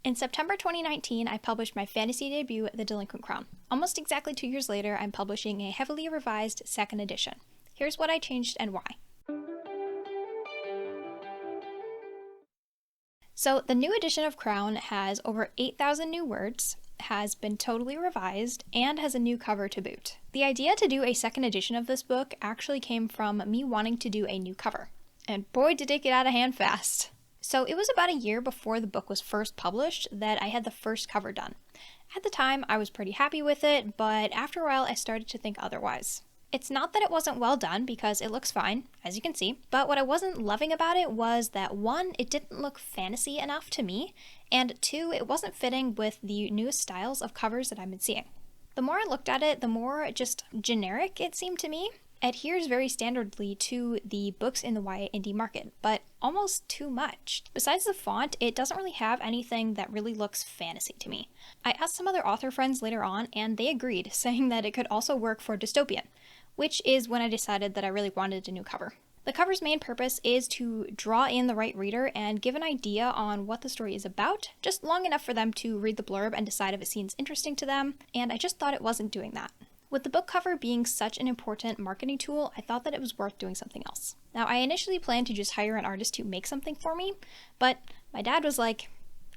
In September 2019, I published my fantasy debut, The Delinquent Crown. Almost exactly 2 years later, I'm publishing a heavily revised second edition. Here's what I changed and why. So the new edition of Crown has over 8,000 new words, has been totally revised, and has a new cover to boot. The idea to do a second edition of this book actually came from me wanting to do a new cover. And boy did it get out of hand fast. So it was about a year before the book was first published that I had the first cover done. At the time, I was pretty happy with it, but after a while I started to think otherwise. It's not that it wasn't well done, because it looks fine, as you can see, but what I wasn't loving about it was that 1, it didn't look fantasy enough to me, and 2, it wasn't fitting with the newest styles of covers that I've been seeing. The more I looked at it, the more just generic it seemed to me. It adheres very standardly to the books in the YA indie market, but almost too much. Besides the font, it doesn't really have anything that really looks fantasy to me. I asked some other author friends later on, and they agreed, saying that it could also work for dystopian, which is when I decided that I really wanted a new cover. The cover's main purpose is to draw in the right reader and give an idea on what the story is about, just long enough for them to read the blurb and decide if it seems interesting to them, and I just thought it wasn't doing that. With the book cover being such an important marketing tool, I thought that it was worth doing something else. Now, I initially planned to just hire an artist to make something for me, but my dad was like,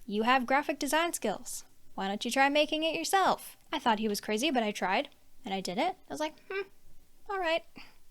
"You have graphic design skills. Why don't you try making it yourself?" I thought he was crazy, but I tried, and I did it. I was like, alright.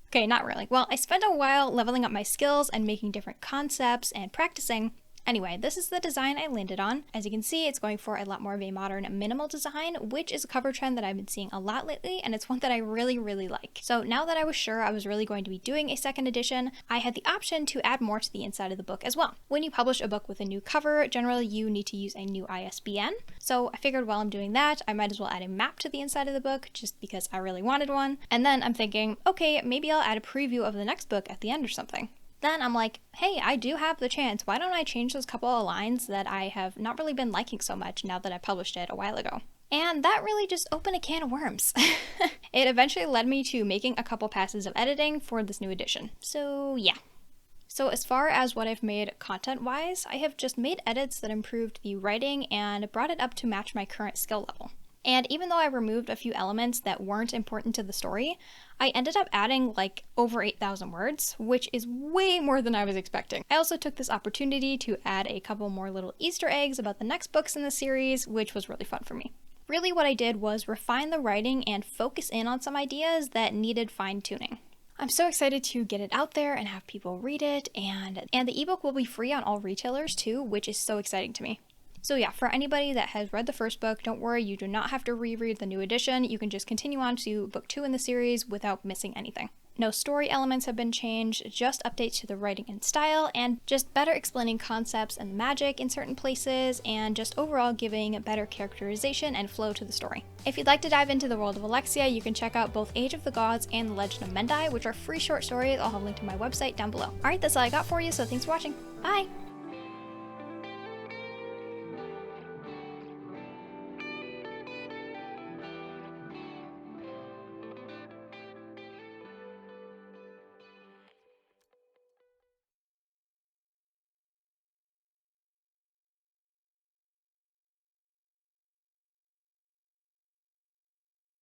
Okay, not really. Well, I spent a while leveling up my skills and making different concepts and practicing. Anyway, this is the design I landed on. As you can see, it's going for a lot more of a modern minimal design, which is a cover trend that I've been seeing a lot lately, and it's one that I really, really like. So now that I was sure I was really going to be doing a second edition, I had the option to add more to the inside of the book as well. When you publish a book with a new cover, generally you need to use a new ISBN. So I figured while I'm doing that, I might as well add a map to the inside of the book, just because I really wanted one. And then I'm thinking, okay, maybe I'll add a preview of the next book at the end or something. Then I'm like, hey, I do have the chance. Why don't I change those couple of lines that I have not really been liking so much now that I published it a while ago? And that really just opened a can of worms. It eventually led me to making a couple passes of editing for this new edition. So yeah. So as far as what I've made content-wise, I have just made edits that improved the writing and brought it up to match my current skill level. And even though I removed a few elements that weren't important to the story, I ended up adding like over 8,000 words, which is way more than I was expecting. I also took this opportunity to add a couple more little Easter eggs about the next books in the series, which was really fun for me. Really what I did was refine the writing and focus in on some ideas that needed fine-tuning. I'm so excited to get it out there and have people read it, and the ebook will be free on all retailers too, which is so exciting to me. So yeah, for anybody that has read the first book, don't worry, you do not have to reread the new edition. You can just continue on to book 2 in the series without missing anything. No story elements have been changed, just updates to the writing and style, and just better explaining concepts and magic in certain places, and just overall giving better characterization and flow to the story. If you'd like to dive into the world of Olexia, you can check out both Age of the Gods and The Legend of Mendai, which are free short stories. I'll have a link to my website down below. Alright, that's all I got for you, so thanks for watching. Bye!